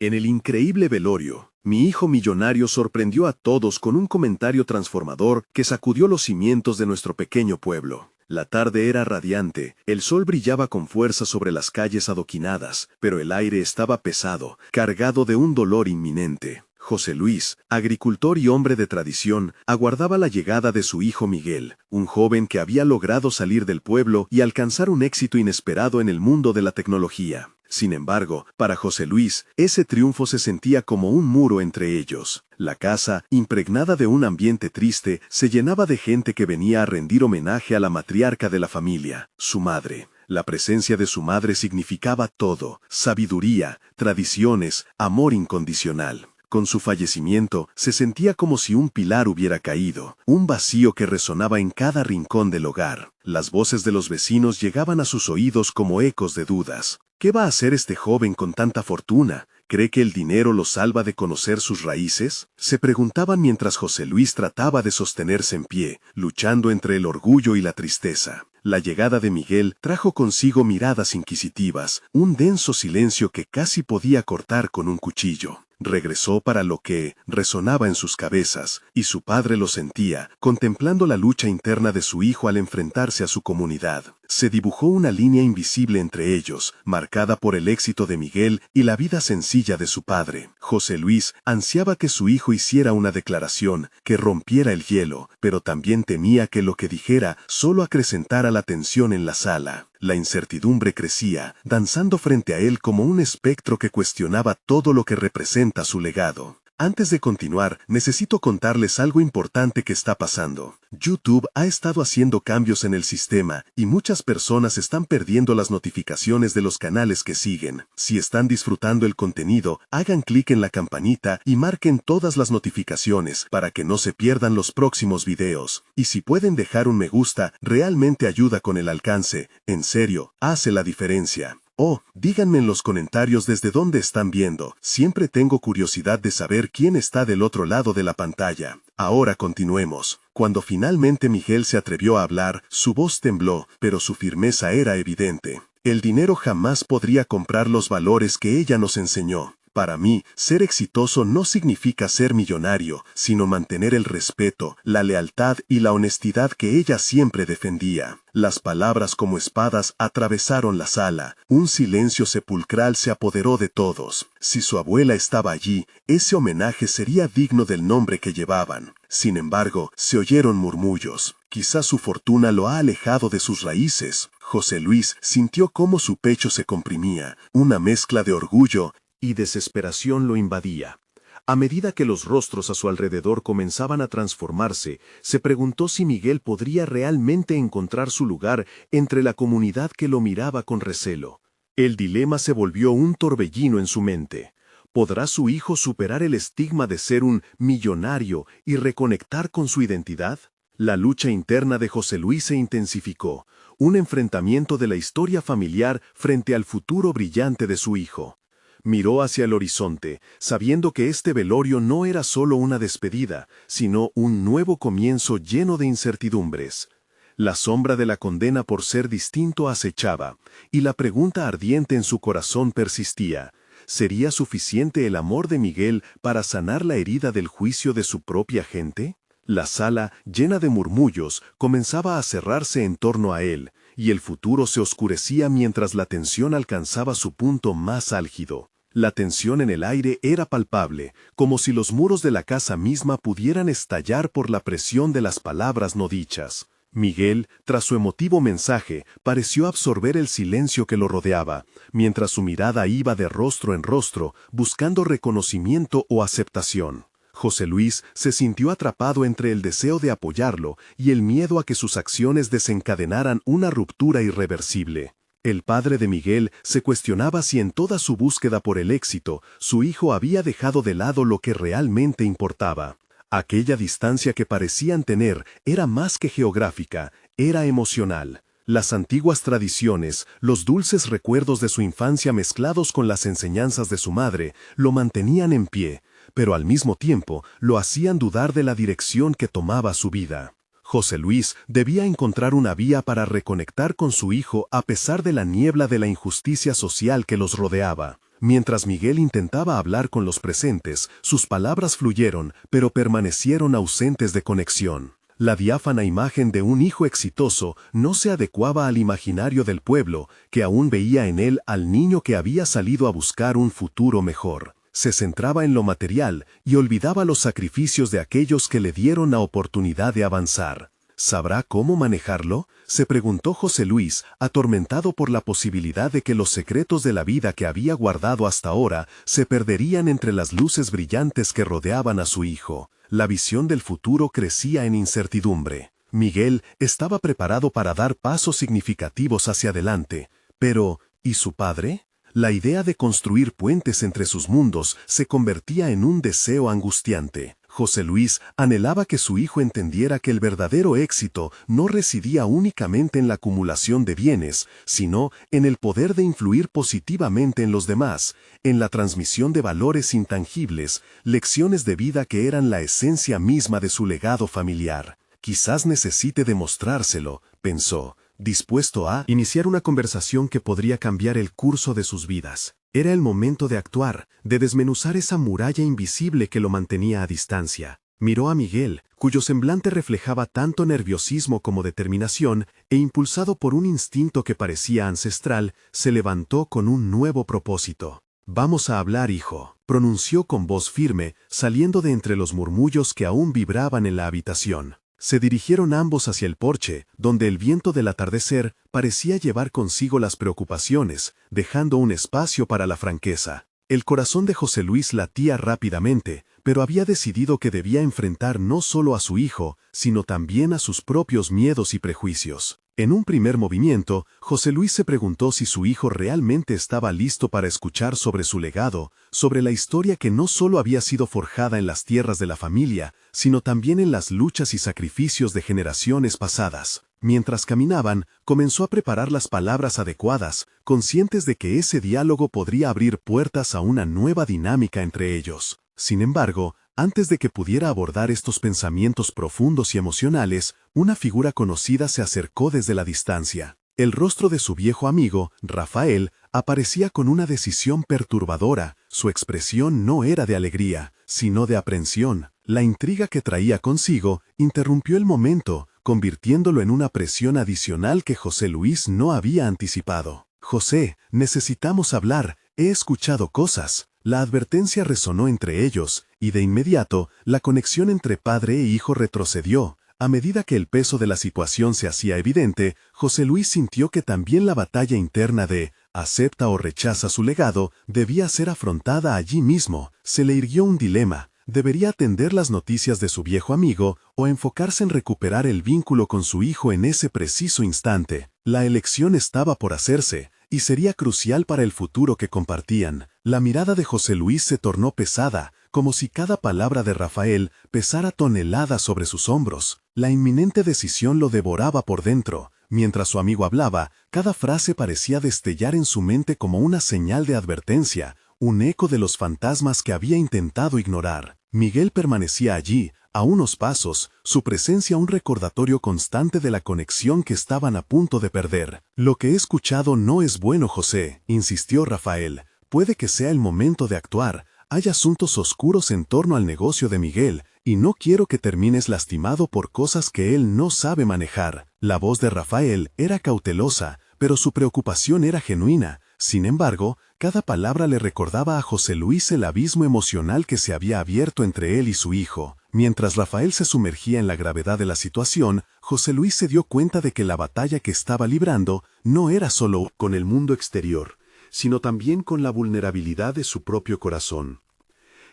En el increíble velorio, mi hijo millonario sorprendió a todos con un comentario transformador que sacudió los cimientos de nuestro pequeño pueblo. La tarde era radiante, el sol brillaba con fuerza sobre las calles adoquinadas, pero el aire estaba pesado, cargado de un dolor inminente. José Luis, agricultor y hombre de tradición, aguardaba la llegada de su hijo Miguel, un joven que había logrado salir del pueblo y alcanzar un éxito inesperado en el mundo de la tecnología. Sin embargo, para José Luis, ese triunfo se sentía como un muro entre ellos. La casa, impregnada de un ambiente triste, se llenaba de gente que venía a rendir homenaje a la matriarca de la familia, su madre. La presencia de su madre significaba todo: sabiduría, tradiciones, amor incondicional. Con su fallecimiento, se sentía como si un pilar hubiera caído, un vacío que resonaba en cada rincón del hogar. Las voces de los vecinos llegaban a sus oídos como ecos de dudas. ¿Qué va a hacer este joven con tanta fortuna? ¿Cree que el dinero lo salva de conocer sus raíces? Se preguntaban mientras José Luis trataba de sostenerse en pie, luchando entre el orgullo y la tristeza. La llegada de Miguel trajo consigo miradas inquisitivas, un denso silencio que casi podía cortar con un cuchillo. Regresó para lo que resonaba en sus cabezas, y su padre lo sentía, contemplando la lucha interna de su hijo al enfrentarse a su comunidad. Se dibujó una línea invisible entre ellos, marcada por el éxito de Miguel y la vida sencilla de su padre. José Luis ansiaba que su hijo hiciera una declaración, que rompiera el hielo, pero también temía que lo que dijera solo acrecentara la tensión en la sala. La incertidumbre crecía, danzando frente a él como un espectro que cuestionaba todo lo que representa su legado. Antes de continuar, necesito contarles algo importante que está pasando. YouTube ha estado haciendo cambios en el sistema y muchas personas están perdiendo las notificaciones de los canales que siguen. Si están disfrutando el contenido, hagan clic en la campanita y marquen todas las notificaciones para que no se pierdan los próximos videos. Y si pueden dejar un me gusta, realmente ayuda con el alcance. En serio, hace la diferencia. Oh, díganme en los comentarios desde dónde están viendo. Siempre tengo curiosidad de saber quién está del otro lado de la pantalla. Ahora continuemos. Cuando finalmente Miguel se atrevió a hablar, su voz tembló, pero su firmeza era evidente. El dinero jamás podría comprar los valores que ella nos enseñó. Para mí, ser exitoso no significa ser millonario, sino mantener el respeto, la lealtad y la honestidad que ella siempre defendía. Las palabras como espadas atravesaron la sala. Un silencio sepulcral se apoderó de todos. Si su abuela estaba allí, ese homenaje sería digno del nombre que llevaban. Sin embargo, se oyeron murmullos. Quizás su fortuna lo ha alejado de sus raíces. José Luis sintió cómo su pecho se comprimía. Una mezcla de orgullo y desesperación lo invadía. A medida que los rostros a su alrededor comenzaban a transformarse, se preguntó si Miguel podría realmente encontrar su lugar entre la comunidad que lo miraba con recelo. El dilema se volvió un torbellino en su mente. ¿Podrá su hijo superar el estigma de ser un millonario y reconectar con su identidad? La lucha interna de José Luis se intensificó, un enfrentamiento de la historia familiar frente al futuro brillante de su hijo. Miró hacia el horizonte, sabiendo que este velorio no era solo una despedida, sino un nuevo comienzo lleno de incertidumbres. La sombra de la condena por ser distinto acechaba, y la pregunta ardiente en su corazón persistía: ¿sería suficiente el amor de Miguel para sanar la herida del juicio de su propia gente? La sala, llena de murmullos, comenzaba a cerrarse en torno a él, y el futuro se oscurecía mientras la tensión alcanzaba su punto más álgido. La tensión en el aire era palpable, como si los muros de la casa misma pudieran estallar por la presión de las palabras no dichas. Miguel, tras su emotivo mensaje, pareció absorber el silencio que lo rodeaba, mientras su mirada iba de rostro en rostro, buscando reconocimiento o aceptación. José Luis se sintió atrapado entre el deseo de apoyarlo y el miedo a que sus acciones desencadenaran una ruptura irreversible. El padre de Miguel se cuestionaba si en toda su búsqueda por el éxito, su hijo había dejado de lado lo que realmente importaba. Aquella distancia que parecían tener era más que geográfica, era emocional. Las antiguas tradiciones, los dulces recuerdos de su infancia mezclados con las enseñanzas de su madre, lo mantenían en pie, pero al mismo tiempo lo hacían dudar de la dirección que tomaba su vida. José Luis debía encontrar una vía para reconectar con su hijo a pesar de la niebla de la injusticia social que los rodeaba. Mientras Miguel intentaba hablar con los presentes, sus palabras fluyeron, pero permanecieron ausentes de conexión. La diáfana imagen de un hijo exitoso no se adecuaba al imaginario del pueblo, que aún veía en él al niño que había salido a buscar un futuro mejor. Se centraba en lo material y olvidaba los sacrificios de aquellos que le dieron la oportunidad de avanzar. ¿Sabrá cómo manejarlo?, se preguntó José Luis, atormentado por la posibilidad de que los secretos de la vida que había guardado hasta ahora se perderían entre las luces brillantes que rodeaban a su hijo. La visión del futuro crecía en incertidumbre. Miguel estaba preparado para dar pasos significativos hacia adelante, pero ¿y su padre? La idea de construir puentes entre sus mundos se convertía en un deseo angustiante. José Luis anhelaba que su hijo entendiera que el verdadero éxito no residía únicamente en la acumulación de bienes, sino en el poder de influir positivamente en los demás, en la transmisión de valores intangibles, lecciones de vida que eran la esencia misma de su legado familiar. Quizás necesite demostrárselo, pensó, dispuesto a iniciar una conversación que podría cambiar el curso de sus vidas. Era el momento de actuar, de desmenuzar esa muralla invisible que lo mantenía a distancia. Miró a Miguel, cuyo semblante reflejaba tanto nerviosismo como determinación, e impulsado por un instinto que parecía ancestral, se levantó con un nuevo propósito. «Vamos a hablar, hijo», pronunció con voz firme, saliendo de entre los murmullos que aún vibraban en la habitación. Se dirigieron ambos hacia el porche, donde el viento del atardecer parecía llevar consigo las preocupaciones, dejando un espacio para la franqueza. El corazón de José Luis latía rápidamente, pero había decidido que debía enfrentar no solo a su hijo, sino también a sus propios miedos y prejuicios. En un primer movimiento, José Luis se preguntó si su hijo realmente estaba listo para escuchar sobre su legado, sobre la historia que no solo había sido forjada en las tierras de la familia, sino también en las luchas y sacrificios de generaciones pasadas. Mientras caminaban, comenzó a preparar las palabras adecuadas, conscientes de que ese diálogo podría abrir puertas a una nueva dinámica entre ellos. Sin embargo, antes de que pudiera abordar estos pensamientos profundos y emocionales, una figura conocida se acercó desde la distancia. El rostro de su viejo amigo, Rafael, aparecía con una decisión perturbadora. Su expresión no era de alegría, sino de aprensión. La intriga que traía consigo interrumpió el momento, convirtiéndolo en una presión adicional que José Luis no había anticipado. «José, necesitamos hablar, he escuchado cosas». La advertencia resonó entre ellos, y de inmediato, la conexión entre padre e hijo retrocedió. A medida que el peso de la situación se hacía evidente, José Luis sintió que también la batalla interna de «acepta o rechaza su legado» debía ser afrontada allí mismo. Se le irguió un dilema. ¿Debería atender las noticias de su viejo amigo o enfocarse en recuperar el vínculo con su hijo en ese preciso instante? La elección estaba por hacerse, y sería crucial para el futuro que compartían. La mirada de José Luis se tornó pesada, como si cada palabra de Rafael pesara toneladas sobre sus hombros. La inminente decisión lo devoraba por dentro. Mientras su amigo hablaba, cada frase parecía destellar en su mente como una señal de advertencia, un eco de los fantasmas que había intentado ignorar. Miguel permanecía allí, a unos pasos, su presencia un recordatorio constante de la conexión que estaban a punto de perder. «Lo que he escuchado no es bueno, José», insistió Rafael. «Puede que sea el momento de actuar. Hay asuntos oscuros en torno al negocio de Miguel, y no quiero que termines lastimado por cosas que él no sabe manejar». La voz de Rafael era cautelosa, pero su preocupación era genuina. Sin embargo, cada palabra le recordaba a José Luis el abismo emocional que se había abierto entre él y su hijo. Mientras Rafael se sumergía en la gravedad de la situación, José Luis se dio cuenta de que la batalla que estaba librando no era solo con el mundo exterior, sino también con la vulnerabilidad de su propio corazón.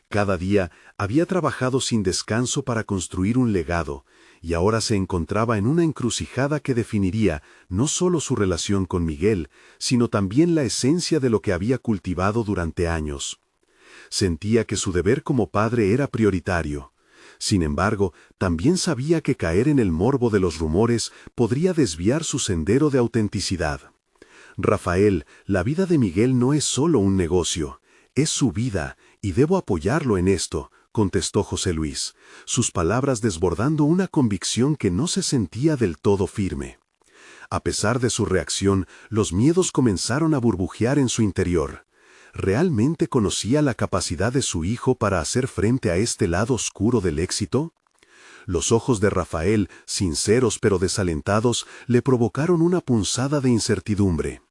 Cada día había trabajado sin descanso para construir un legado, y ahora se encontraba en una encrucijada que definiría no solo su relación con Miguel, sino también la esencia de lo que había cultivado durante años. Sentía que su deber como padre era prioritario. Sin embargo, también sabía que caer en el morbo de los rumores podría desviar su sendero de autenticidad. «Rafael, la vida de Miguel no es solo un negocio, es su vida, y debo apoyarlo en esto», contestó José Luis, sus palabras desbordando una convicción que no se sentía del todo firme. A pesar de su reacción, los miedos comenzaron a burbujear en su interior. ¿Realmente conocía la capacidad de su hijo para hacer frente a este lado oscuro del éxito? Los ojos de Rafael, sinceros pero desalentados, le provocaron una punzada de incertidumbre.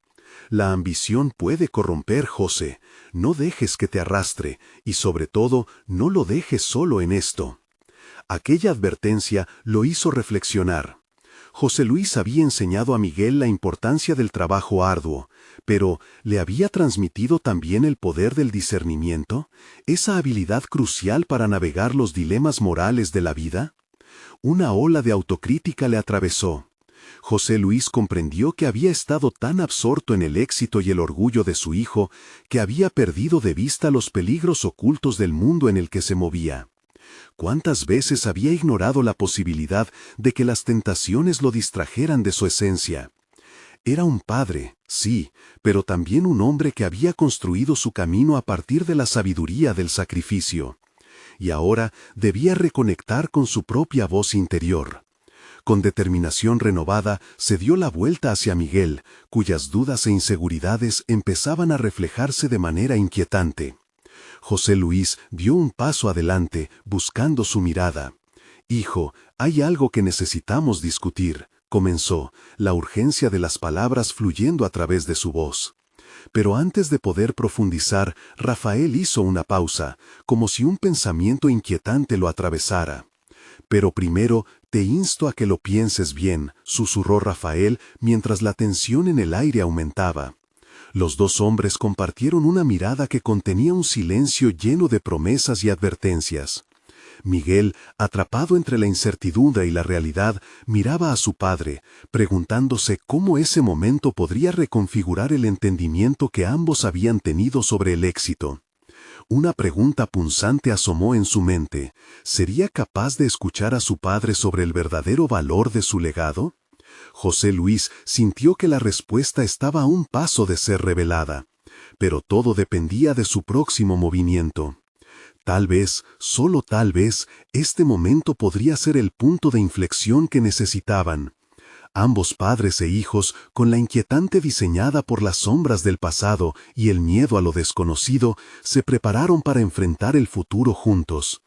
La ambición puede corromper, José. No dejes que te arrastre, y sobre todo, no lo dejes solo en esto. Aquella advertencia lo hizo reflexionar. José Luis había enseñado a Miguel la importancia del trabajo arduo, pero ¿le había transmitido también el poder del discernimiento, esa habilidad crucial para navegar los dilemas morales de la vida? Una ola de autocrítica le atravesó. José Luis comprendió que había estado tan absorto en el éxito y el orgullo de su hijo que había perdido de vista los peligros ocultos del mundo en el que se movía. ¿Cuántas veces había ignorado la posibilidad de que las tentaciones lo distrajeran de su esencia? Era un padre, sí, pero también un hombre que había construido su camino a partir de la sabiduría del sacrificio. Y ahora debía reconectar con su propia voz interior. Con determinación renovada, se dio la vuelta hacia Miguel, cuyas dudas e inseguridades empezaban a reflejarse de manera inquietante. José Luis dio un paso adelante, buscando su mirada. «Hijo, hay algo que necesitamos discutir», comenzó, la urgencia de las palabras fluyendo a través de su voz. Pero antes de poder profundizar, Rafael hizo una pausa, como si un pensamiento inquietante lo atravesara. «Pero primero, te insto a que lo pienses bien», susurró Rafael mientras la tensión en el aire aumentaba. Los dos hombres compartieron una mirada que contenía un silencio lleno de promesas y advertencias. Miguel, atrapado entre la incertidumbre y la realidad, miraba a su padre, preguntándose cómo ese momento podría reconfigurar el entendimiento que ambos habían tenido sobre el éxito. Una pregunta punzante asomó en su mente. ¿Sería capaz de escuchar a su padre sobre el verdadero valor de su legado? José Luis sintió que la respuesta estaba a un paso de ser revelada, pero todo dependía de su próximo movimiento. Tal vez, solo tal vez, este momento podría ser el punto de inflexión que necesitaban. Ambos padres e hijos, con la inquietante diseñada por las sombras del pasado y el miedo a lo desconocido, se prepararon para enfrentar el futuro juntos.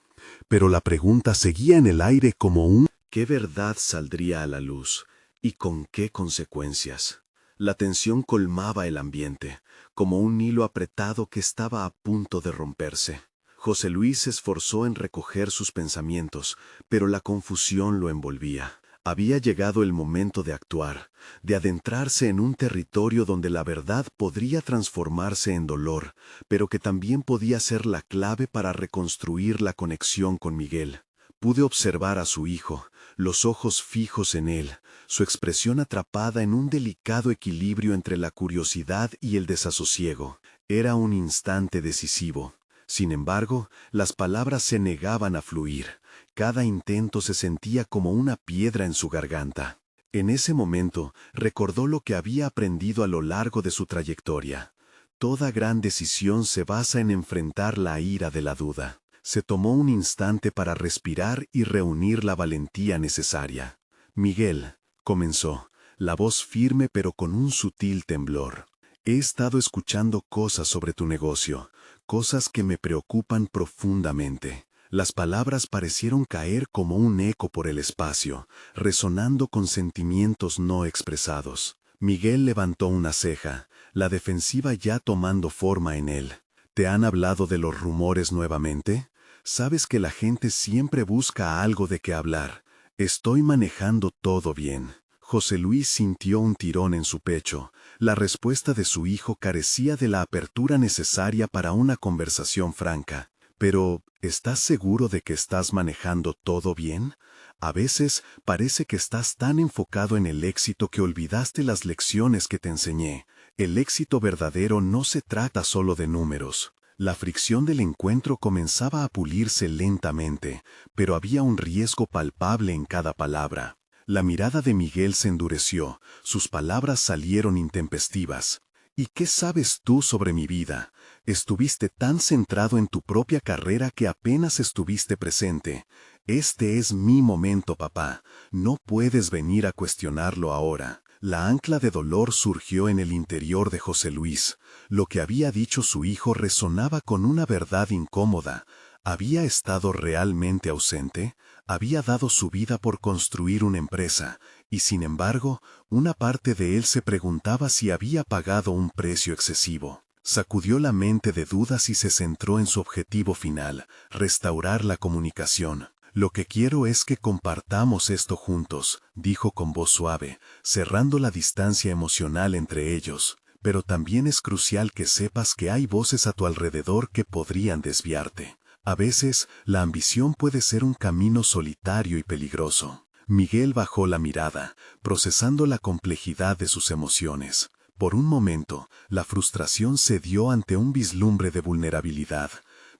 Pero la pregunta seguía en el aire como un ¿qué verdad saldría a la luz? ¿Y con qué consecuencias? La tensión colmaba el ambiente, como un hilo apretado que estaba a punto de romperse. José Luis se esforzó en recoger sus pensamientos, pero la confusión lo envolvía. Había llegado el momento de actuar, de adentrarse en un territorio donde la verdad podría transformarse en dolor, pero que también podía ser la clave para reconstruir la conexión con Miguel. Pude observar a su hijo, los ojos fijos en él, su expresión atrapada en un delicado equilibrio entre la curiosidad y el desasosiego. Era un instante decisivo. Sin embargo, las palabras se negaban a fluir. Cada intento se sentía como una piedra en su garganta. En ese momento, recordó lo que había aprendido a lo largo de su trayectoria. Toda gran decisión se basa en enfrentar la ira de la duda. Se tomó un instante para respirar y reunir la valentía necesaria. «Miguel», comenzó, la voz firme pero con un sutil temblor. «He estado escuchando cosas sobre tu negocio, cosas que me preocupan profundamente». Las palabras parecieron caer como un eco por el espacio, resonando con sentimientos no expresados. Miguel levantó una ceja, la defensiva ya tomando forma en él. ¿Te han hablado de los rumores nuevamente? Sabes que la gente siempre busca algo de qué hablar. Estoy manejando todo bien. José Luis sintió un tirón en su pecho. La respuesta de su hijo carecía de la apertura necesaria para una conversación franca. Pero, ¿estás seguro de que estás manejando todo bien? A veces parece que estás tan enfocado en el éxito que olvidaste las lecciones que te enseñé. El éxito verdadero no se trata solo de números. La fricción del encuentro comenzaba a pulirse lentamente, pero había un riesgo palpable en cada palabra. La mirada de Miguel se endureció, sus palabras salieron intempestivas. ¿Y qué sabes tú sobre mi vida? Estuviste tan centrado en tu propia carrera que apenas estuviste presente. Este es mi momento, papá. No puedes venir a cuestionarlo ahora. La ancla de dolor surgió en el interior de José Luis. Lo que había dicho su hijo resonaba con una verdad incómoda. ¿Había estado realmente ausente? Había dado su vida por construir una empresa, y sin embargo, una parte de él se preguntaba si había pagado un precio excesivo. Sacudió la mente de dudas y se centró en su objetivo final, restaurar la comunicación. Lo que quiero es que compartamos esto juntos, dijo con voz suave, cerrando la distancia emocional entre ellos. Pero también es crucial que sepas que hay voces a tu alrededor que podrían desviarte. A veces, la ambición puede ser un camino solitario y peligroso. Miguel bajó la mirada, procesando la complejidad de sus emociones. Por un momento, la frustración cedió ante un vislumbre de vulnerabilidad,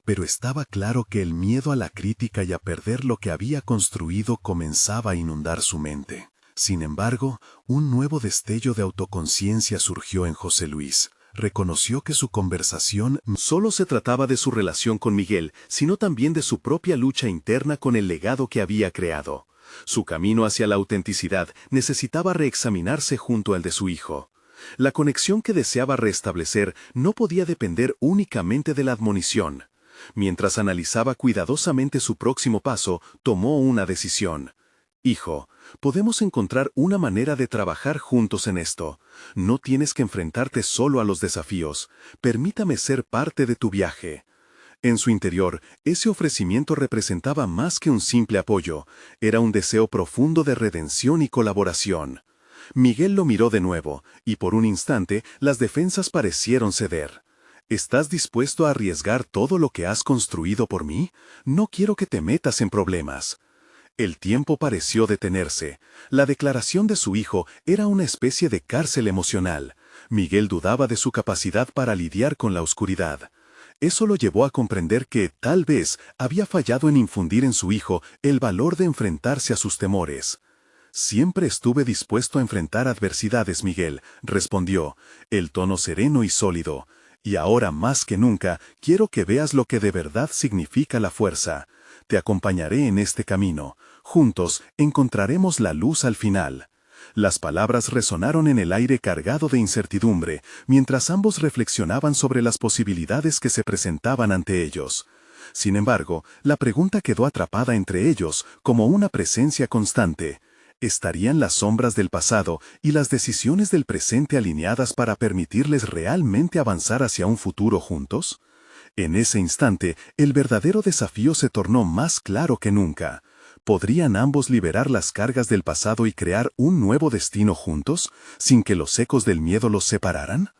pero estaba claro que el miedo a la crítica y a perder lo que había construido comenzaba a inundar su mente. Sin embargo, un nuevo destello de autoconciencia surgió en José Luis. Reconoció que su conversación no solo se trataba de su relación con Miguel, sino también de su propia lucha interna con el legado que había creado. Su camino hacia la autenticidad necesitaba reexaminarse junto al de su hijo. La conexión que deseaba restablecer no podía depender únicamente de la admonición. Mientras analizaba cuidadosamente su próximo paso, tomó una decisión. Hijo, podemos encontrar una manera de trabajar juntos en esto. No tienes que enfrentarte solo a los desafíos. Permítame ser parte de tu viaje. En su interior, ese ofrecimiento representaba más que un simple apoyo. Era un deseo profundo de redención y colaboración. Miguel lo miró de nuevo, y por un instante las defensas parecieron ceder. ¿Estás dispuesto a arriesgar todo lo que has construido por mí? No quiero que te metas en problemas. El tiempo pareció detenerse. La declaración de su hijo era una especie de cárcel emocional. Miguel dudaba de su capacidad para lidiar con la oscuridad. Eso lo llevó a comprender que, tal vez, había fallado en infundir en su hijo el valor de enfrentarse a sus temores. Siempre estuve dispuesto a enfrentar adversidades, Miguel, respondió, el tono sereno y sólido. Y ahora más que nunca, quiero que veas lo que de verdad significa la fuerza. Te acompañaré en este camino. Juntos encontraremos la luz al final. Las palabras resonaron en el aire cargado de incertidumbre, mientras ambos reflexionaban sobre las posibilidades que se presentaban ante ellos. Sin embargo, la pregunta quedó atrapada entre ellos, como una presencia constante. ¿Estarían las sombras del pasado y las decisiones del presente alineadas para permitirles realmente avanzar hacia un futuro juntos? En ese instante, el verdadero desafío se tornó más claro que nunca. ¿Podrían ambos liberar las cargas del pasado y crear un nuevo destino juntos, sin que los ecos del miedo los separaran?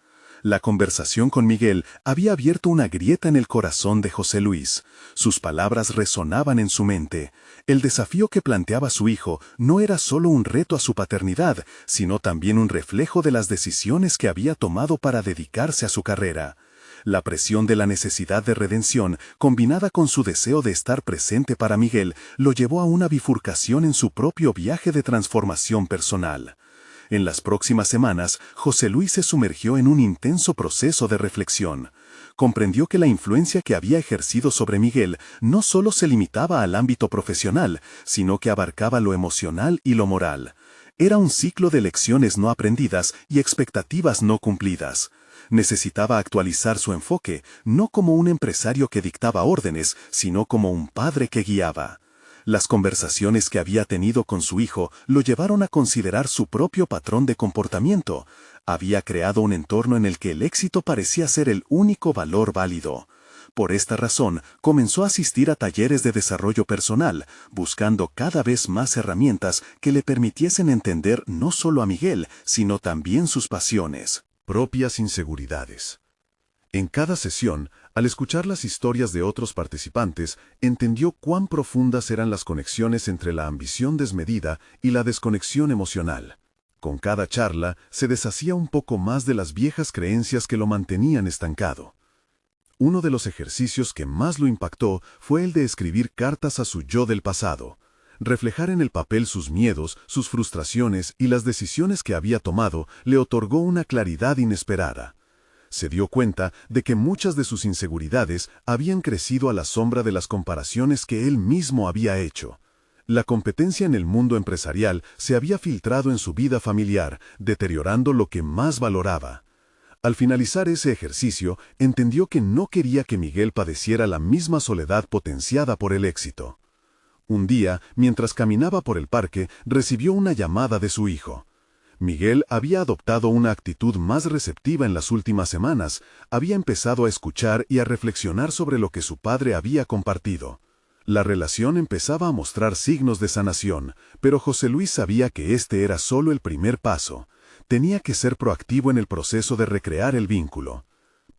La conversación con Miguel había abierto una grieta en el corazón de José Luis. Sus palabras resonaban en su mente. El desafío que planteaba su hijo no era solo un reto a su paternidad, sino también un reflejo de las decisiones que había tomado para dedicarse a su carrera. La presión de la necesidad de redención, combinada con su deseo de estar presente para Miguel, lo llevó a una bifurcación en su propio viaje de transformación personal. En las próximas semanas, José Luis se sumergió en un intenso proceso de reflexión. Comprendió que la influencia que había ejercido sobre Miguel no solo se limitaba al ámbito profesional, sino que abarcaba lo emocional y lo moral. Era un ciclo de lecciones no aprendidas y expectativas no cumplidas. Necesitaba actualizar su enfoque, no como un empresario que dictaba órdenes, sino como un padre que guiaba. Las conversaciones que había tenido con su hijo lo llevaron a considerar su propio patrón de comportamiento. Había creado un entorno en el que el éxito parecía ser el único valor válido. Por esta razón, comenzó a asistir a talleres de desarrollo personal, buscando cada vez más herramientas que le permitiesen entender no solo a Miguel, sino también sus pasiones. Propias inseguridades. En cada sesión, al escuchar las historias de otros participantes, entendió cuán profundas eran las conexiones entre la ambición desmedida y la desconexión emocional. Con cada charla, se deshacía un poco más de las viejas creencias que lo mantenían estancado. Uno de los ejercicios que más lo impactó fue el de escribir cartas a su yo del pasado. Reflejar en el papel sus miedos, sus frustraciones y las decisiones que había tomado le otorgó una claridad inesperada. Se dio cuenta de que muchas de sus inseguridades habían crecido a la sombra de las comparaciones que él mismo había hecho. La competencia en el mundo empresarial se había filtrado en su vida familiar, deteriorando lo que más valoraba. Al finalizar ese ejercicio, entendió que no quería que Miguel padeciera la misma soledad potenciada por el éxito. Un día, mientras caminaba por el parque, recibió una llamada de su hijo. Miguel había adoptado una actitud más receptiva en las últimas semanas, había empezado a escuchar y a reflexionar sobre lo que su padre había compartido. La relación empezaba a mostrar signos de sanación, pero José Luis sabía que este era solo el primer paso. Tenía que ser proactivo en el proceso de recrear el vínculo.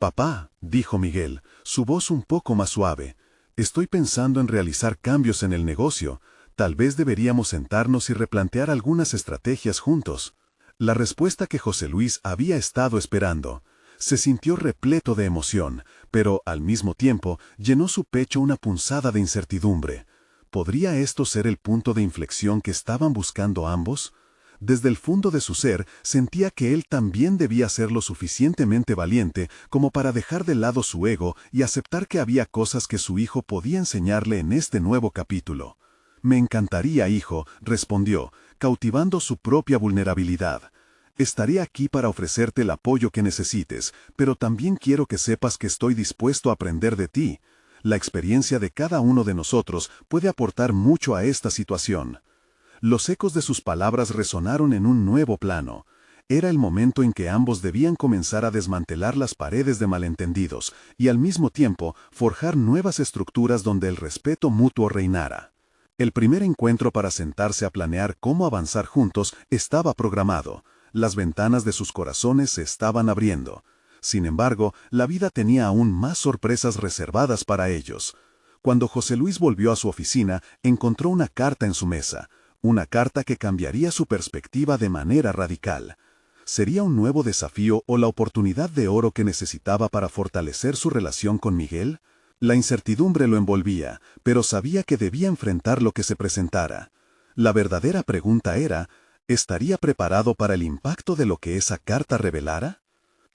«Papá», dijo Miguel, su voz un poco más suave, «estoy pensando en realizar cambios en el negocio. Tal vez deberíamos sentarnos y replantear algunas estrategias juntos». La respuesta que José Luis había estado esperando. Se sintió repleto de emoción, pero, al mismo tiempo, llenó su pecho una punzada de incertidumbre. ¿Podría esto ser el punto de inflexión que estaban buscando ambos? Desde el fondo de su ser, sentía que él también debía ser lo suficientemente valiente como para dejar de lado su ego y aceptar que había cosas que su hijo podía enseñarle en este nuevo capítulo. «Me encantaría, hijo», respondió, cautivando su propia vulnerabilidad. «Estaré aquí para ofrecerte el apoyo que necesites, pero también quiero que sepas que estoy dispuesto a aprender de ti. La experiencia de cada uno de nosotros puede aportar mucho a esta situación». Los ecos de sus palabras resonaron en un nuevo plano. Era el momento en que ambos debían comenzar a desmantelar las paredes de malentendidos y al mismo tiempo forjar nuevas estructuras donde el respeto mutuo reinara. El primer encuentro para sentarse a planear cómo avanzar juntos estaba programado. Las ventanas de sus corazones se estaban abriendo. Sin embargo, la vida tenía aún más sorpresas reservadas para ellos. Cuando José Luis volvió a su oficina, encontró una carta en su mesa. Una carta que cambiaría su perspectiva de manera radical. ¿Sería un nuevo desafío o la oportunidad de oro que necesitaba para fortalecer su relación con Miguel? La incertidumbre lo envolvía, pero sabía que debía enfrentar lo que se presentara. La verdadera pregunta era, ¿estaría preparado para el impacto de lo que esa carta revelara?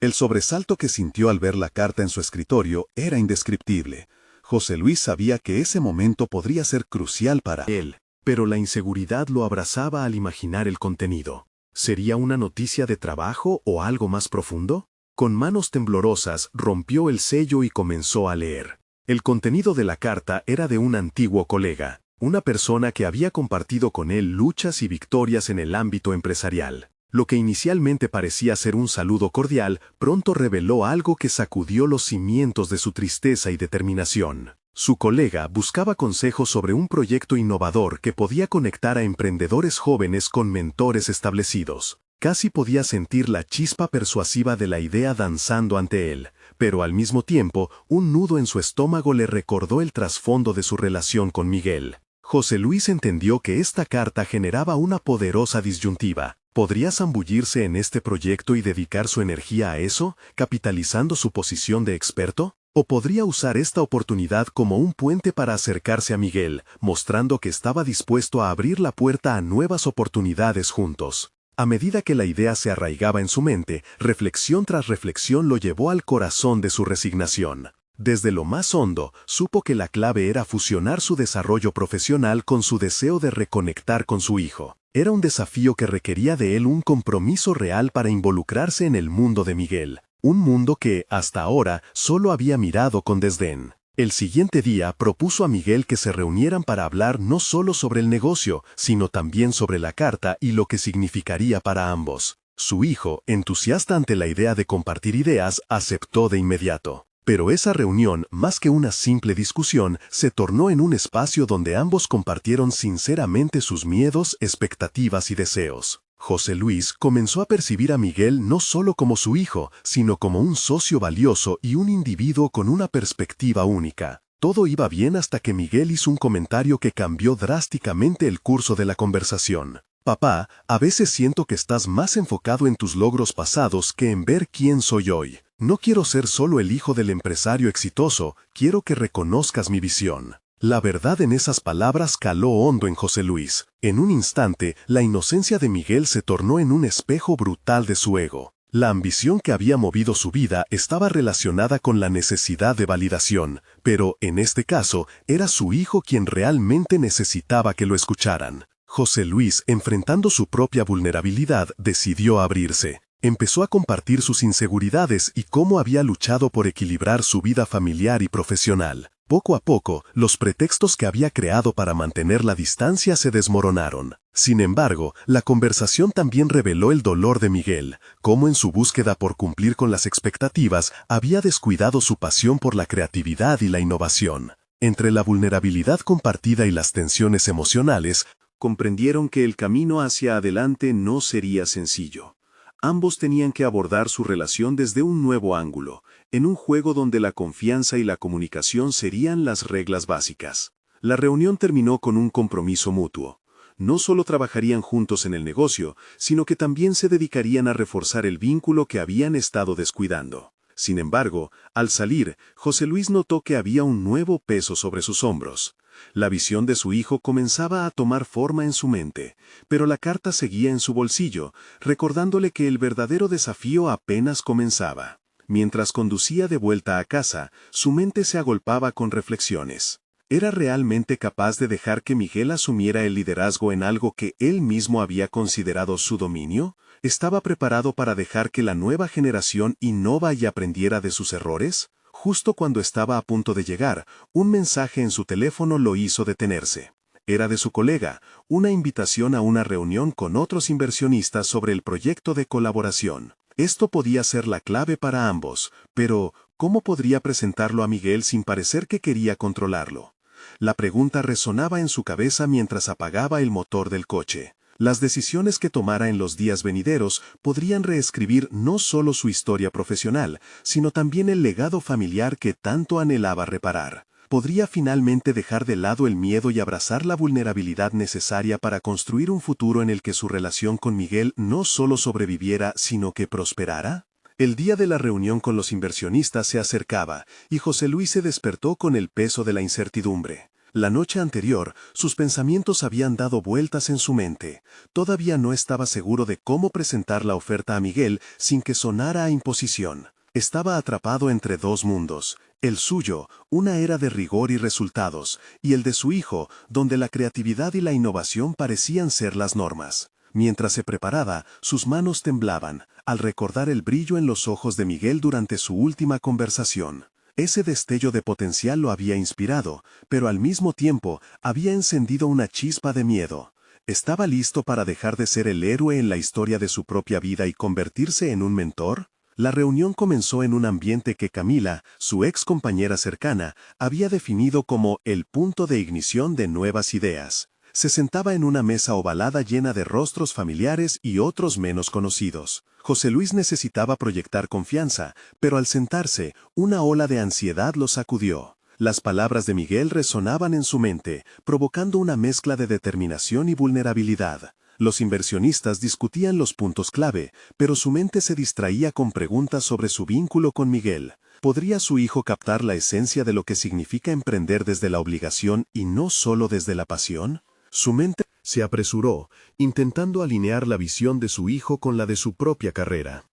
El sobresalto que sintió al ver la carta en su escritorio era indescriptible. José Luis sabía que ese momento podría ser crucial para él. Pero la inseguridad lo abrazaba al imaginar el contenido. ¿Sería una noticia de trabajo o algo más profundo? Con manos temblorosas rompió el sello y comenzó a leer. El contenido de la carta era de un antiguo colega, una persona que había compartido con él luchas y victorias en el ámbito empresarial. Lo que inicialmente parecía ser un saludo cordial, pronto reveló algo que sacudió los cimientos de su tristeza y determinación. Su colega buscaba consejos sobre un proyecto innovador que podía conectar a emprendedores jóvenes con mentores establecidos. Casi podía sentir la chispa persuasiva de la idea danzando ante él, pero al mismo tiempo, un nudo en su estómago le recordó el trasfondo de su relación con Miguel. José Luis entendió que esta carta generaba una poderosa disyuntiva. ¿Podría zambullirse en este proyecto y dedicar su energía a eso, capitalizando su posición de experto? ¿O podría usar esta oportunidad como un puente para acercarse a Miguel, mostrando que estaba dispuesto a abrir la puerta a nuevas oportunidades juntos? A medida que la idea se arraigaba en su mente, reflexión tras reflexión lo llevó al corazón de su resignación. Desde lo más hondo, supo que la clave era fusionar su desarrollo profesional con su deseo de reconectar con su hijo. Era un desafío que requería de él un compromiso real para involucrarse en el mundo de Miguel. Un mundo que, hasta ahora, solo había mirado con desdén. El siguiente día propuso a Miguel que se reunieran para hablar no solo sobre el negocio, sino también sobre la carta y lo que significaría para ambos. Su hijo, entusiasta ante la idea de compartir ideas, aceptó de inmediato. Pero esa reunión, más que una simple discusión, se tornó en un espacio donde ambos compartieron sinceramente sus miedos, expectativas y deseos. José Luis comenzó a percibir a Miguel no solo como su hijo, sino como un socio valioso y un individuo con una perspectiva única. Todo iba bien hasta que Miguel hizo un comentario que cambió drásticamente el curso de la conversación. «Papá, a veces siento que estás más enfocado en tus logros pasados que en ver quién soy hoy. No quiero ser solo el hijo del empresario exitoso, quiero que reconozcas mi visión». La verdad en esas palabras caló hondo en José Luis. En un instante, la inocencia de Miguel se tornó en un espejo brutal de su ego. La ambición que había movido su vida estaba relacionada con la necesidad de validación, pero, en este caso, era su hijo quien realmente necesitaba que lo escucharan. José Luis, enfrentando su propia vulnerabilidad, decidió abrirse. Empezó a compartir sus inseguridades y cómo había luchado por equilibrar su vida familiar y profesional. Poco a poco, los pretextos que había creado para mantener la distancia se desmoronaron. Sin embargo, la conversación también reveló el dolor de Miguel, cómo en su búsqueda por cumplir con las expectativas había descuidado su pasión por la creatividad y la innovación. Entre la vulnerabilidad compartida y las tensiones emocionales, comprendieron que el camino hacia adelante no sería sencillo. Ambos tenían que abordar su relación desde un nuevo ángulo, en un juego donde la confianza y la comunicación serían las reglas básicas. La reunión terminó con un compromiso mutuo. No solo trabajarían juntos en el negocio, sino que también se dedicarían a reforzar el vínculo que habían estado descuidando. Sin embargo, al salir, José Luis notó que había un nuevo peso sobre sus hombros. La visión de su hijo comenzaba a tomar forma en su mente, pero la carta seguía en su bolsillo, recordándole que el verdadero desafío apenas comenzaba. Mientras conducía de vuelta a casa, su mente se agolpaba con reflexiones. ¿Era realmente capaz de dejar que Miguel asumiera el liderazgo en algo que él mismo había considerado su dominio? ¿Estaba preparado para dejar que la nueva generación innova y aprendiera de sus errores? Justo cuando estaba a punto de llegar, un mensaje en su teléfono lo hizo detenerse. Era de su colega, una invitación a una reunión con otros inversionistas sobre el proyecto de colaboración. Esto podía ser la clave para ambos, pero ¿cómo podría presentarlo a Miguel sin parecer que quería controlarlo? La pregunta resonaba en su cabeza mientras apagaba el motor del coche. Las decisiones que tomara en los días venideros podrían reescribir no solo su historia profesional, sino también el legado familiar que tanto anhelaba reparar. Podría finalmente dejar de lado el miedo y abrazar la vulnerabilidad necesaria para construir un futuro en el que su relación con Miguel no solo sobreviviera, sino que prosperara. El día de la reunión con los inversionistas se acercaba, y José Luis se despertó con el peso de la incertidumbre. La noche anterior, sus pensamientos habían dado vueltas en su mente. Todavía no estaba seguro de cómo presentar la oferta a Miguel sin que sonara a imposición. Estaba atrapado entre dos mundos, el suyo, una era de rigor y resultados, y el de su hijo, donde la creatividad y la innovación parecían ser las normas. Mientras se preparaba, sus manos temblaban, al recordar el brillo en los ojos de Miguel durante su última conversación. Ese destello de potencial lo había inspirado, pero al mismo tiempo había encendido una chispa de miedo. ¿Estaba listo para dejar de ser el héroe en la historia de su propia vida y convertirse en un mentor? La reunión comenzó en un ambiente que Camila, su ex compañera cercana, había definido como el punto de ignición de nuevas ideas. Se sentaba en una mesa ovalada llena de rostros familiares y otros menos conocidos. José Luis necesitaba proyectar confianza, pero al sentarse, una ola de ansiedad lo sacudió. Las palabras de Miguel resonaban en su mente, provocando una mezcla de determinación y vulnerabilidad. Los inversionistas discutían los puntos clave, pero su mente se distraía con preguntas sobre su vínculo con Miguel. ¿Podría su hijo captar la esencia de lo que significa emprender desde la obligación y no solo desde la pasión? Su mente se apresuró, intentando alinear la visión de su hijo con la de su propia carrera.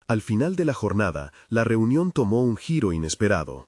Al final de la jornada, la reunión tomó un giro inesperado.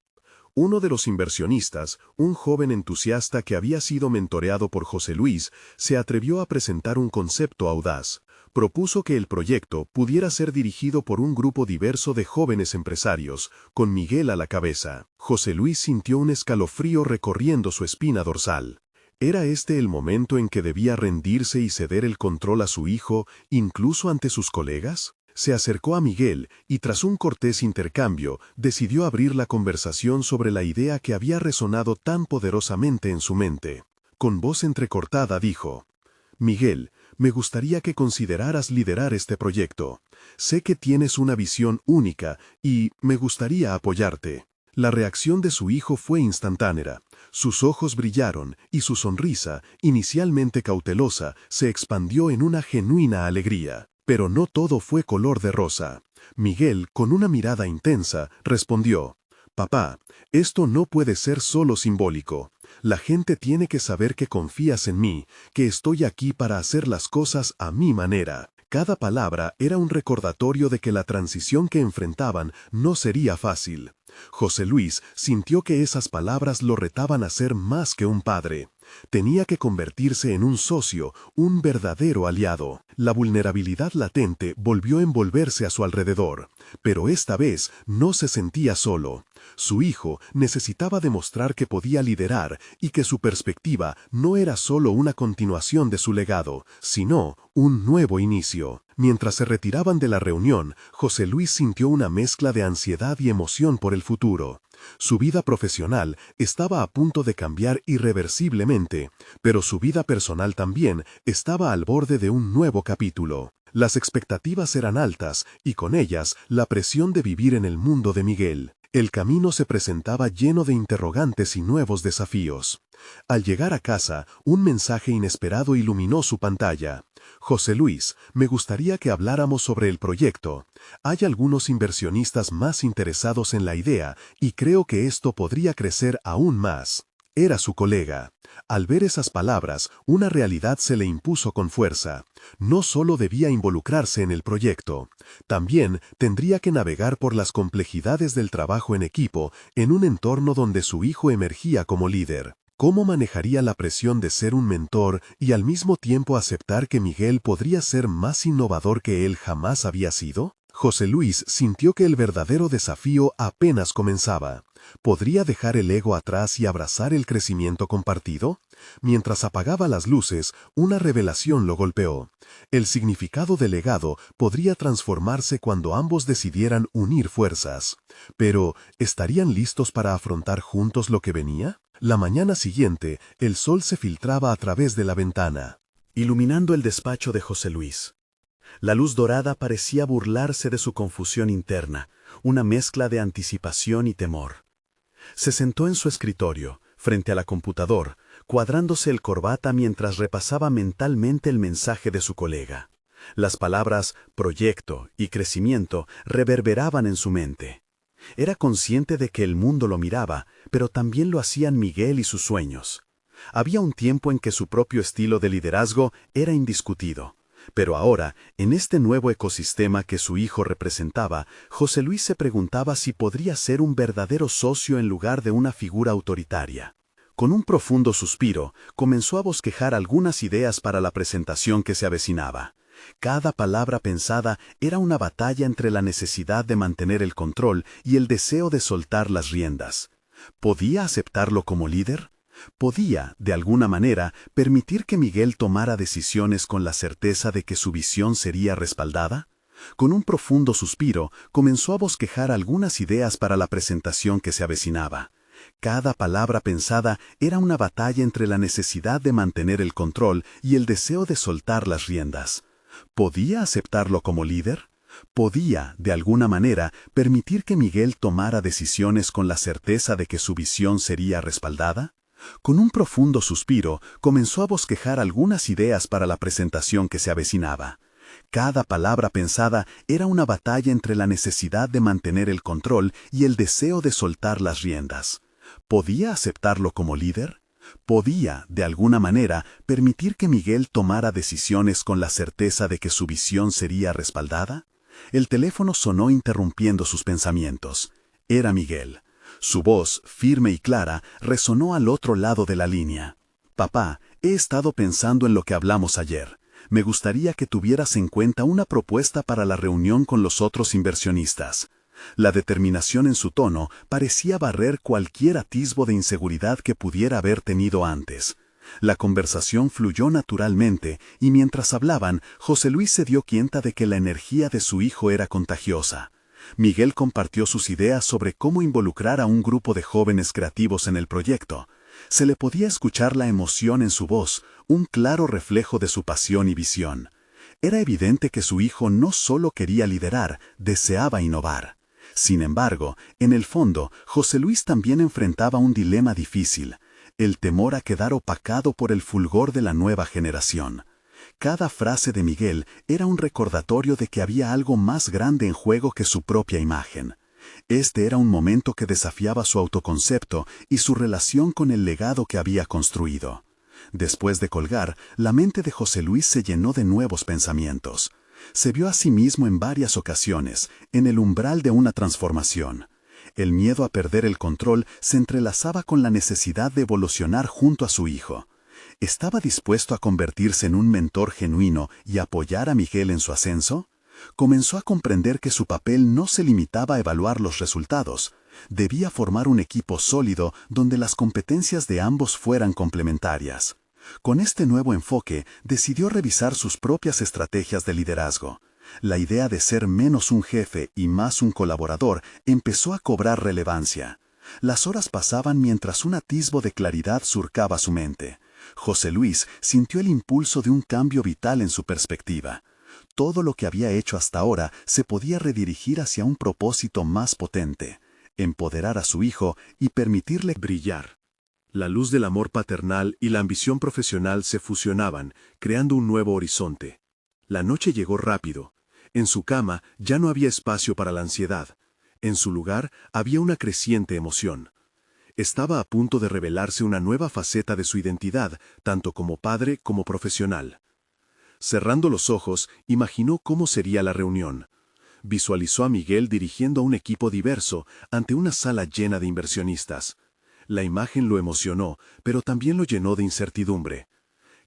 Uno de los inversionistas, un joven entusiasta que había sido mentoreado por José Luis, se atrevió a presentar un concepto audaz. Propuso que el proyecto pudiera ser dirigido por un grupo diverso de jóvenes empresarios, con Miguel a la cabeza. José Luis sintió un escalofrío recorriendo su espina dorsal. ¿Era este el momento en que debía rendirse y ceder el control a su hijo, incluso ante sus colegas? Se acercó a Miguel y tras un cortés intercambio, decidió abrir la conversación sobre la idea que había resonado tan poderosamente en su mente. Con voz entrecortada dijo: «Miguel, me gustaría que consideraras liderar este proyecto. Sé que tienes una visión única y me gustaría apoyarte». La reacción de su hijo fue instantánea. Sus ojos brillaron y su sonrisa, inicialmente cautelosa, se expandió en una genuina alegría. Pero no todo fue color de rosa. Miguel, con una mirada intensa, respondió: «Papá, esto no puede ser solo simbólico. La gente tiene que saber que confías en mí, que estoy aquí para hacer las cosas a mi manera». Cada palabra era un recordatorio de que la transición que enfrentaban no sería fácil. José Luis sintió que esas palabras lo retaban a ser más que un padre. Tenía que convertirse en un socio, un verdadero aliado. La vulnerabilidad latente volvió a envolverse a su alrededor, pero esta vez no se sentía solo. Su hijo necesitaba demostrar que podía liderar y que su perspectiva no era solo una continuación de su legado, sino un nuevo inicio. Mientras se retiraban de la reunión, José Luis sintió una mezcla de ansiedad y emoción por el futuro. Su vida profesional estaba a punto de cambiar irreversiblemente, pero su vida personal también estaba al borde de un nuevo capítulo. Las expectativas eran altas y con ellas la presión de vivir en el mundo de Miguel. El camino se presentaba lleno de interrogantes y nuevos desafíos. Al llegar a casa, un mensaje inesperado iluminó su pantalla. José Luis, me gustaría que habláramos sobre el proyecto. Hay algunos inversionistas más interesados en la idea y creo que esto podría crecer aún más. Era su colega. Al ver esas palabras, una realidad se le impuso con fuerza. No solo debía involucrarse en el proyecto, también tendría que navegar por las complejidades del trabajo en equipo en un entorno donde su hijo emergía como líder. ¿Cómo manejaría la presión de ser un mentor y al mismo tiempo aceptar que Miguel podría ser más innovador que él jamás había sido? José Luis sintió que el verdadero desafío apenas comenzaba. ¿Podría dejar el ego atrás y abrazar el crecimiento compartido? Mientras apagaba las luces, una revelación lo golpeó. El significado del legado podría transformarse cuando ambos decidieran unir fuerzas. Pero, ¿estarían listos para afrontar juntos lo que venía? La mañana siguiente, el sol se filtraba a través de la ventana, iluminando el despacho de José Luis. La luz dorada parecía burlarse de su confusión interna, una mezcla de anticipación y temor. Se sentó en su escritorio, frente a la computador, cuadrándose el corbata mientras repasaba mentalmente el mensaje de su colega. Las palabras proyecto y crecimiento reverberaban en su mente. Era consciente de que el mundo lo miraba, pero también lo hacían Miguel y sus sueños. Había un tiempo en que su propio estilo de liderazgo era indiscutido. Pero ahora, en este nuevo ecosistema que su hijo representaba, José Luis se preguntaba si podría ser un verdadero socio en lugar de una figura autoritaria. Con un profundo suspiro, comenzó a bosquejar algunas ideas para la presentación que se avecinaba. Cada palabra pensada era una batalla entre la necesidad de mantener el control y el deseo de soltar las riendas. ¿Podía aceptarlo como líder? ¿Podía, de alguna manera, permitir que Miguel tomara decisiones con la certeza de que su visión sería respaldada? Con un profundo suspiro, comenzó a bosquejar algunas ideas para la presentación que se avecinaba. Cada palabra pensada era una batalla entre la necesidad de mantener el control y el deseo de soltar las riendas. ¿Podía aceptarlo como líder? ¿Podía, de alguna manera, permitir que Miguel tomara decisiones con la certeza de que su visión sería respaldada? Con un profundo suspiro, comenzó a bosquejar algunas ideas para la presentación que se avecinaba. Cada palabra pensada era una batalla entre la necesidad de mantener el control y el deseo de soltar las riendas. ¿Podía aceptarlo como líder? ¿Podía, de alguna manera, permitir que Miguel tomara decisiones con la certeza de que su visión sería respaldada? El teléfono sonó interrumpiendo sus pensamientos. Era Miguel. Su voz, firme y clara, resonó al otro lado de la línea. «Papá, he estado pensando en lo que hablamos ayer. Me gustaría que tuvieras en cuenta una propuesta para la reunión con los otros inversionistas». La determinación en su tono parecía barrer cualquier atisbo de inseguridad que pudiera haber tenido antes. La conversación fluyó naturalmente y mientras hablaban, José Luis se dio cuenta de que la energía de su hijo era contagiosa. Miguel compartió sus ideas sobre cómo involucrar a un grupo de jóvenes creativos en el proyecto. Se le podía escuchar la emoción en su voz, un claro reflejo de su pasión y visión. Era evidente que su hijo no solo quería liderar, deseaba innovar. Sin embargo, en el fondo, José Luis también enfrentaba un dilema difícil, el temor a quedar opacado por el fulgor de la nueva generación. Cada frase de Miguel era un recordatorio de que había algo más grande en juego que su propia imagen. Este era un momento que desafiaba su autoconcepto y su relación con el legado que había construido. Después de colgar, la mente de José Luis se llenó de nuevos pensamientos. Se vio a sí mismo en varias ocasiones, en el umbral de una transformación. El miedo a perder el control se entrelazaba con la necesidad de evolucionar junto a su hijo. ¿Estaba dispuesto a convertirse en un mentor genuino y apoyar a Miguel en su ascenso? Comenzó a comprender que su papel no se limitaba a evaluar los resultados. Debía formar un equipo sólido donde las competencias de ambos fueran complementarias. Con este nuevo enfoque, decidió revisar sus propias estrategias de liderazgo. La idea de ser menos un jefe y más un colaborador empezó a cobrar relevancia. Las horas pasaban mientras un atisbo de claridad surcaba su mente. José Luis sintió el impulso de un cambio vital en su perspectiva. Todo lo que había hecho hasta ahora se podía redirigir hacia un propósito más potente: empoderar a su hijo y permitirle brillar. La luz del amor paternal y la ambición profesional se fusionaban, creando un nuevo horizonte. La noche llegó rápido. En su cama ya no había espacio para la ansiedad. En su lugar había una creciente emoción. Estaba a punto de revelarse una nueva faceta de su identidad, tanto como padre como profesional. Cerrando los ojos, imaginó cómo sería la reunión. Visualizó a Miguel dirigiendo a un equipo diverso ante una sala llena de inversionistas. La imagen lo emocionó, pero también lo llenó de incertidumbre.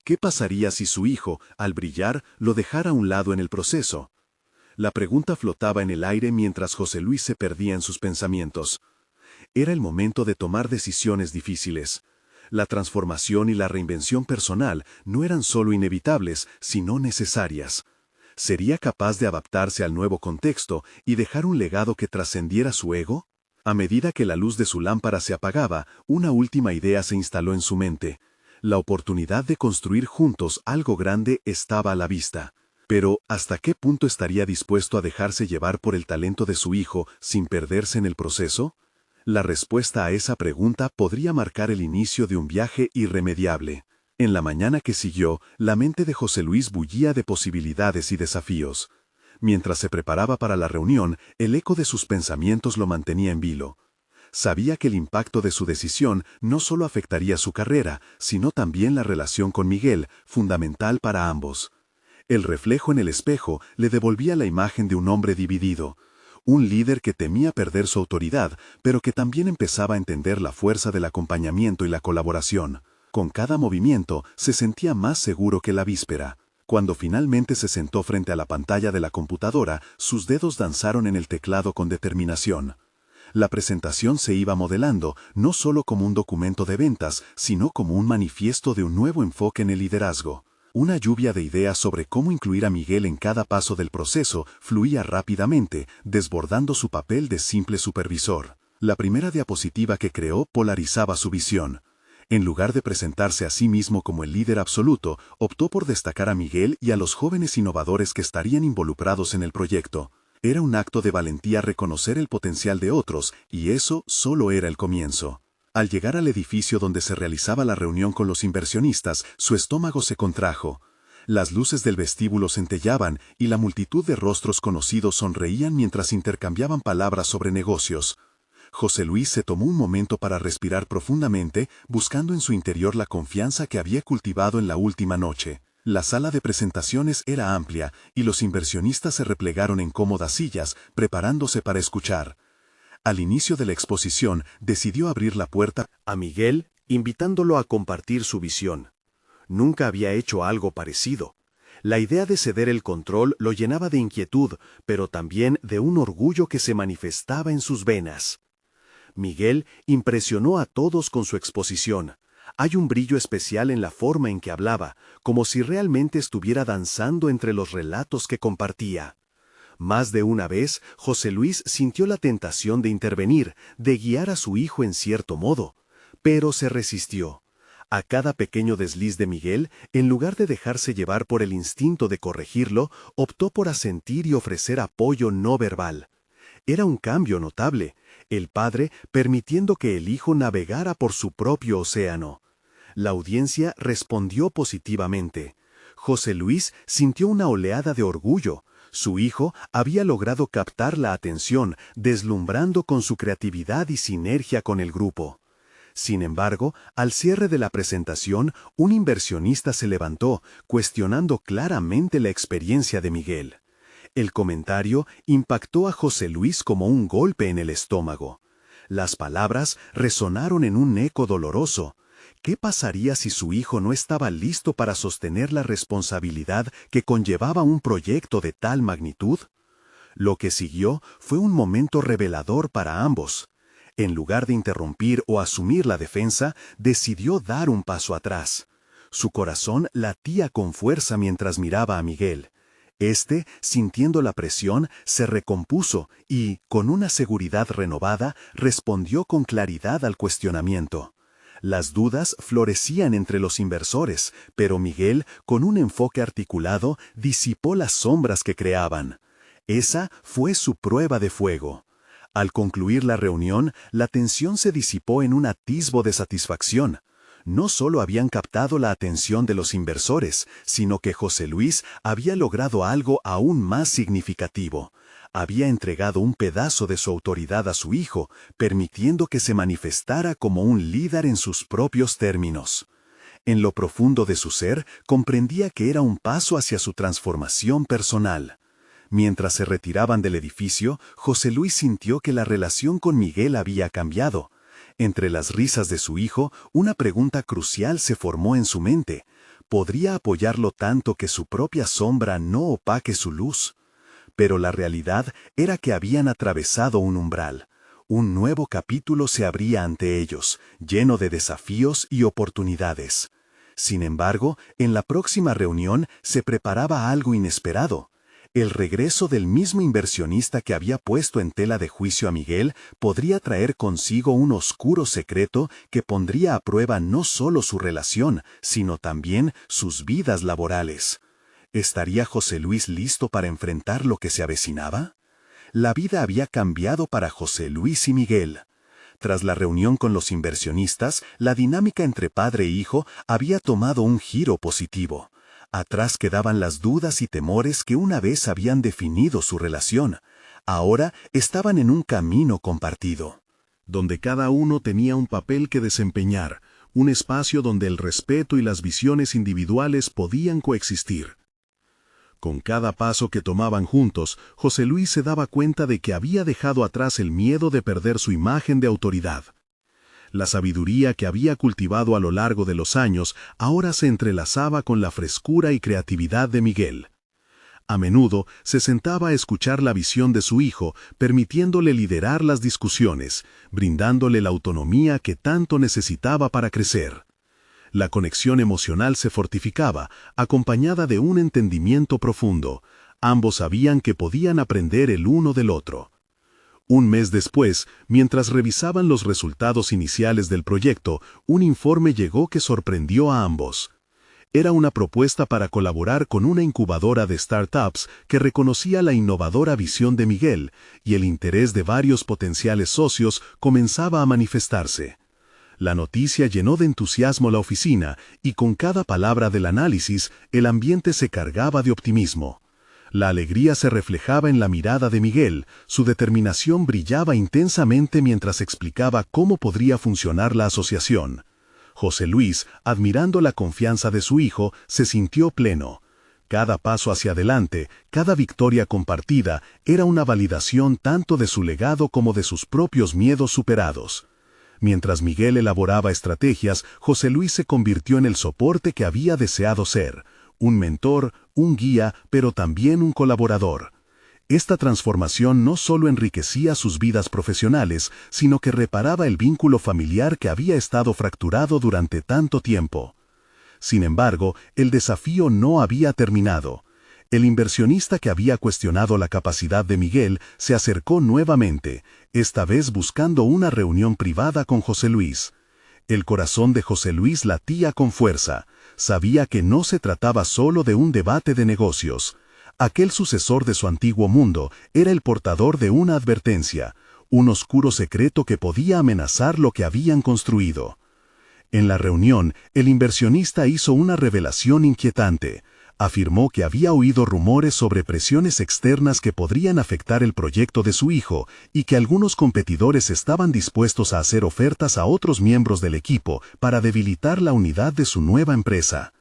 ¿Qué pasaría si su hijo, al brillar, lo dejara a un lado en el proceso? La pregunta flotaba en el aire mientras José Luis se perdía en sus pensamientos. Era el momento de tomar decisiones difíciles. La transformación y la reinvención personal no eran solo inevitables, sino necesarias. ¿Sería capaz de adaptarse al nuevo contexto y dejar un legado que trascendiera su ego? A medida que la luz de su lámpara se apagaba, una última idea se instaló en su mente. La oportunidad de construir juntos algo grande estaba a la vista. Pero, ¿hasta qué punto estaría dispuesto a dejarse llevar por el talento de su hijo sin perderse en el proceso? La respuesta a esa pregunta podría marcar el inicio de un viaje irremediable. En la mañana que siguió, la mente de José Luis bullía de posibilidades y desafíos. Mientras se preparaba para la reunión, el eco de sus pensamientos lo mantenía en vilo. Sabía que el impacto de su decisión no solo afectaría su carrera, sino también la relación con Miguel, fundamental para ambos. El reflejo en el espejo le devolvía la imagen de un hombre dividido. Un líder que temía perder su autoridad, pero que también empezaba a entender la fuerza del acompañamiento y la colaboración. Con cada movimiento se sentía más seguro que la víspera. Cuando finalmente se sentó frente a la pantalla de la computadora, sus dedos danzaron en el teclado con determinación. La presentación se iba modelando, no solo como un documento de ventas, sino como un manifiesto de un nuevo enfoque en el liderazgo. Una lluvia de ideas sobre cómo incluir a Miguel en cada paso del proceso fluía rápidamente, desbordando su papel de simple supervisor. La primera diapositiva que creó polarizaba su visión. En lugar de presentarse a sí mismo como el líder absoluto, optó por destacar a Miguel y a los jóvenes innovadores que estarían involucrados en el proyecto. Era un acto de valentía reconocer el potencial de otros, y eso solo era el comienzo. Al llegar al edificio donde se realizaba la reunión con los inversionistas, su estómago se contrajo. Las luces del vestíbulo centellaban y la multitud de rostros conocidos sonreían mientras intercambiaban palabras sobre negocios. José Luis se tomó un momento para respirar profundamente, buscando en su interior la confianza que había cultivado en la última noche. La sala de presentaciones era amplia y los inversionistas se replegaron en cómodas sillas, preparándose para escuchar. Al inicio de la exposición, decidió abrir la puerta a Miguel, invitándolo a compartir su visión. Nunca había hecho algo parecido. La idea de ceder el control lo llenaba de inquietud, pero también de un orgullo que se manifestaba en sus venas. Miguel impresionó a todos con su exposición. Hay un brillo especial en la forma en que hablaba, como si realmente estuviera danzando entre los relatos que compartía. Más de una vez, José Luis sintió la tentación de intervenir, de guiar a su hijo en cierto modo, pero se resistió. A cada pequeño desliz de Miguel, en lugar de dejarse llevar por el instinto de corregirlo, optó por asentir y ofrecer apoyo no verbal. Era un cambio notable, el padre permitiendo que el hijo navegara por su propio océano. La audiencia respondió positivamente. José Luis sintió una oleada de orgullo. Su hijo había logrado captar la atención, deslumbrando con su creatividad y sinergia con el grupo. Sin embargo, al cierre de la presentación, un inversionista se levantó, cuestionando claramente la experiencia de Miguel. El comentario impactó a José Luis como un golpe en el estómago. Las palabras resonaron en un eco doloroso. ¿Qué pasaría si su hijo no estaba listo para sostener la responsabilidad que conllevaba un proyecto de tal magnitud? Lo que siguió fue un momento revelador para ambos. En lugar de interrumpir o asumir la defensa, decidió dar un paso atrás. Su corazón latía con fuerza mientras miraba a Miguel. Este, sintiendo la presión, se recompuso y, con una seguridad renovada, respondió con claridad al cuestionamiento. Las dudas florecían entre los inversores, pero Miguel, con un enfoque articulado, disipó las sombras que creaban. Esa fue su prueba de fuego. Al concluir la reunión, la tensión se disipó en un atisbo de satisfacción. No solo habían captado la atención de los inversores, sino que José Luis había logrado algo aún más significativo. Había entregado un pedazo de su autoridad a su hijo, permitiendo que se manifestara como un líder en sus propios términos. En lo profundo de su ser, comprendía que era un paso hacia su transformación personal. Mientras se retiraban del edificio, José Luis sintió que la relación con Miguel había cambiado. Entre las risas de su hijo, una pregunta crucial se formó en su mente. ¿Podría apoyarlo tanto que su propia sombra no opaque su luz? Pero la realidad era que habían atravesado un umbral. Un nuevo capítulo se abría ante ellos, lleno de desafíos y oportunidades. Sin embargo, en la próxima reunión se preparaba algo inesperado. El regreso del mismo inversionista que había puesto en tela de juicio a Miguel podría traer consigo un oscuro secreto que pondría a prueba no solo su relación, sino también sus vidas laborales. ¿Estaría José Luis listo para enfrentar lo que se avecinaba? La vida había cambiado para José Luis y Miguel. Tras la reunión con los inversionistas, la dinámica entre padre e hijo había tomado un giro positivo. Atrás quedaban las dudas y temores que una vez habían definido su relación. Ahora estaban en un camino compartido, donde cada uno tenía un papel que desempeñar, un espacio donde el respeto y las visiones individuales podían coexistir. Con cada paso que tomaban juntos, José Luis se daba cuenta de que había dejado atrás el miedo de perder su imagen de autoridad. La sabiduría que había cultivado a lo largo de los años ahora se entrelazaba con la frescura y creatividad de Miguel. A menudo se sentaba a escuchar la visión de su hijo, permitiéndole liderar las discusiones, brindándole la autonomía que tanto necesitaba para crecer. La conexión emocional se fortificaba, acompañada de un entendimiento profundo. Ambos sabían que podían aprender el uno del otro. Un mes después, mientras revisaban los resultados iniciales del proyecto, un informe llegó que sorprendió a ambos. Era una propuesta para colaborar con una incubadora de startups que reconocía la innovadora visión de Miguel, y el interés de varios potenciales socios comenzaba a manifestarse. La noticia llenó de entusiasmo la oficina, y con cada palabra del análisis, el ambiente se cargaba de optimismo. La alegría se reflejaba en la mirada de Miguel, su determinación brillaba intensamente mientras explicaba cómo podría funcionar la asociación. José Luis, admirando la confianza de su hijo, se sintió pleno. Cada paso hacia adelante, cada victoria compartida, era una validación tanto de su legado como de sus propios miedos superados. Mientras Miguel elaboraba estrategias, José Luis se convirtió en el soporte que había deseado ser. Un mentor, un guía, pero también un colaborador. Esta transformación no solo enriquecía sus vidas profesionales, sino que reparaba el vínculo familiar que había estado fracturado durante tanto tiempo. Sin embargo, el desafío no había terminado. El inversionista que había cuestionado la capacidad de Miguel se acercó nuevamente, esta vez buscando una reunión privada con José Luis. El corazón de José Luis latía con fuerza. Sabía que no se trataba solo de un debate de negocios. Aquel sucesor de su antiguo mundo era el portador de una advertencia, un oscuro secreto que podía amenazar lo que habían construido. En la reunión, el inversionista hizo una revelación inquietante. Afirmó que había oído rumores sobre presiones externas que podrían afectar el proyecto de su hijo y que algunos competidores estaban dispuestos a hacer ofertas a otros miembros del equipo para debilitar la unidad de su nueva empresa.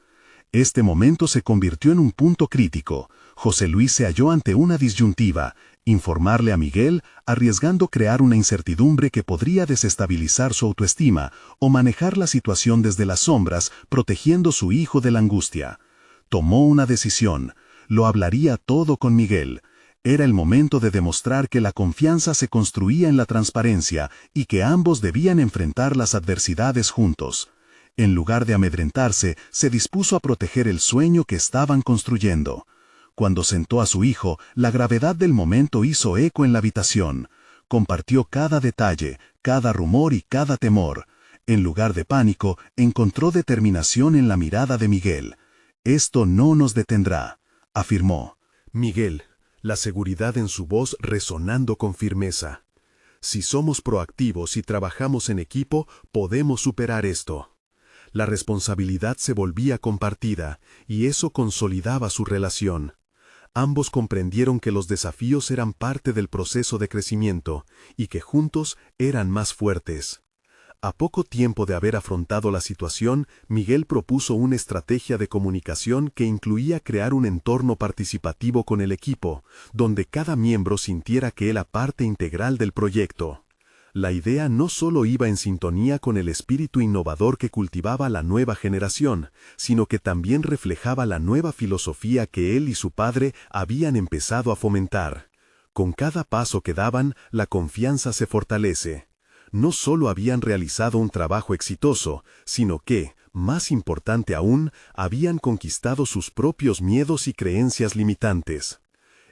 Este momento se convirtió en un punto crítico. José Luis se halló ante una disyuntiva: informarle a Miguel, arriesgando crear una incertidumbre que podría desestabilizar su autoestima, o manejar la situación desde las sombras, protegiendo a su hijo de la angustia. Tomó una decisión: lo hablaría todo con Miguel. Era el momento de demostrar que la confianza se construía en la transparencia y que ambos debían enfrentar las adversidades juntos. En lugar de amedrentarse, se dispuso a proteger el sueño que estaban construyendo. Cuando sentó a su hijo, la gravedad del momento hizo eco en la habitación. Compartió cada detalle, cada rumor y cada temor. En lugar de pánico, encontró determinación en la mirada de Miguel. «Esto no nos detendrá», afirmó. Miguel, la seguridad en su voz resonando con firmeza. Si somos proactivos y trabajamos en equipo, podemos superar esto. La responsabilidad se volvía compartida, y eso consolidaba su relación. Ambos comprendieron que los desafíos eran parte del proceso de crecimiento, y que juntos eran más fuertes. A poco tiempo de haber afrontado la situación, Miguel propuso una estrategia de comunicación que incluía crear un entorno participativo con el equipo, donde cada miembro sintiera que era parte integral del proyecto. La idea no solo iba en sintonía con el espíritu innovador que cultivaba la nueva generación, sino que también reflejaba la nueva filosofía que él y su padre habían empezado a fomentar. Con cada paso que daban, la confianza se fortalece. No solo habían realizado un trabajo exitoso, sino que, más importante aún, habían conquistado sus propios miedos y creencias limitantes.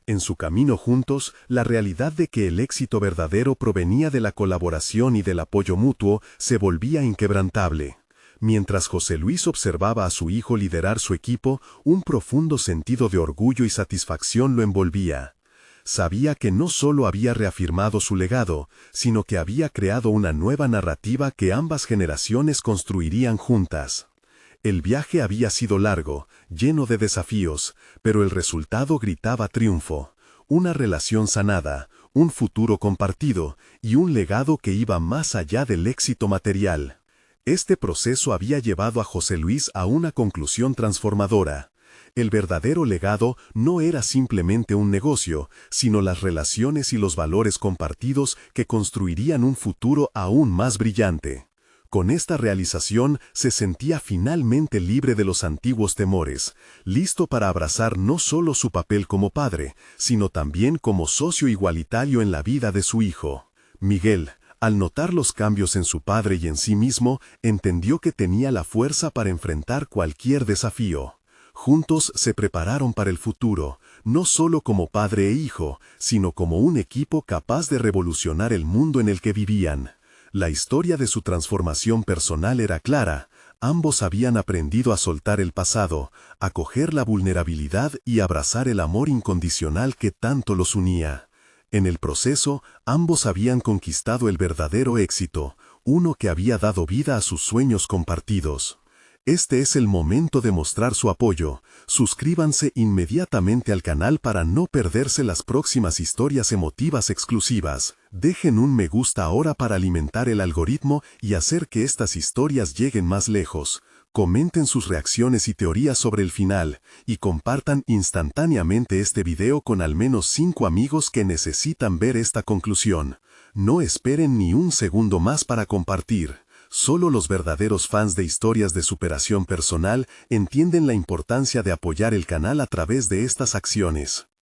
En su camino juntos, la realidad de que el éxito verdadero provenía de la colaboración y del apoyo mutuo se volvía inquebrantable. Mientras José Luis observaba a su hijo liderar su equipo, un profundo sentido de orgullo y satisfacción lo envolvía. Sabía que no solo había reafirmado su legado, sino que había creado una nueva narrativa que ambas generaciones construirían juntas. El viaje había sido largo, lleno de desafíos, pero el resultado gritaba triunfo: una relación sanada, un futuro compartido y un legado que iba más allá del éxito material. Este proceso había llevado a José Luis a una conclusión transformadora. El verdadero legado no era simplemente un negocio, sino las relaciones y los valores compartidos que construirían un futuro aún más brillante. Con esta realización se sentía finalmente libre de los antiguos temores, listo para abrazar no solo su papel como padre, sino también como socio igualitario en la vida de su hijo. Miguel, al notar los cambios en su padre y en sí mismo, entendió que tenía la fuerza para enfrentar cualquier desafío. Juntos se prepararon para el futuro, no solo como padre e hijo, sino como un equipo capaz de revolucionar el mundo en el que vivían. La historia de su transformación personal era clara. Ambos habían aprendido a soltar el pasado, a acoger la vulnerabilidad y abrazar el amor incondicional que tanto los unía. En el proceso, ambos habían conquistado el verdadero éxito, uno que había dado vida a sus sueños compartidos. Este es el momento de mostrar su apoyo. Suscríbanse inmediatamente al canal para no perderse las próximas historias emotivas exclusivas. Dejen un me gusta ahora para alimentar el algoritmo y hacer que estas historias lleguen más lejos. Comenten sus reacciones y teorías sobre el final, y compartan instantáneamente este video con al menos 5 amigos que necesitan ver esta conclusión. No esperen ni un segundo más para compartir. Solo los verdaderos fans de historias de superación personal entienden la importancia de apoyar el canal a través de estas acciones.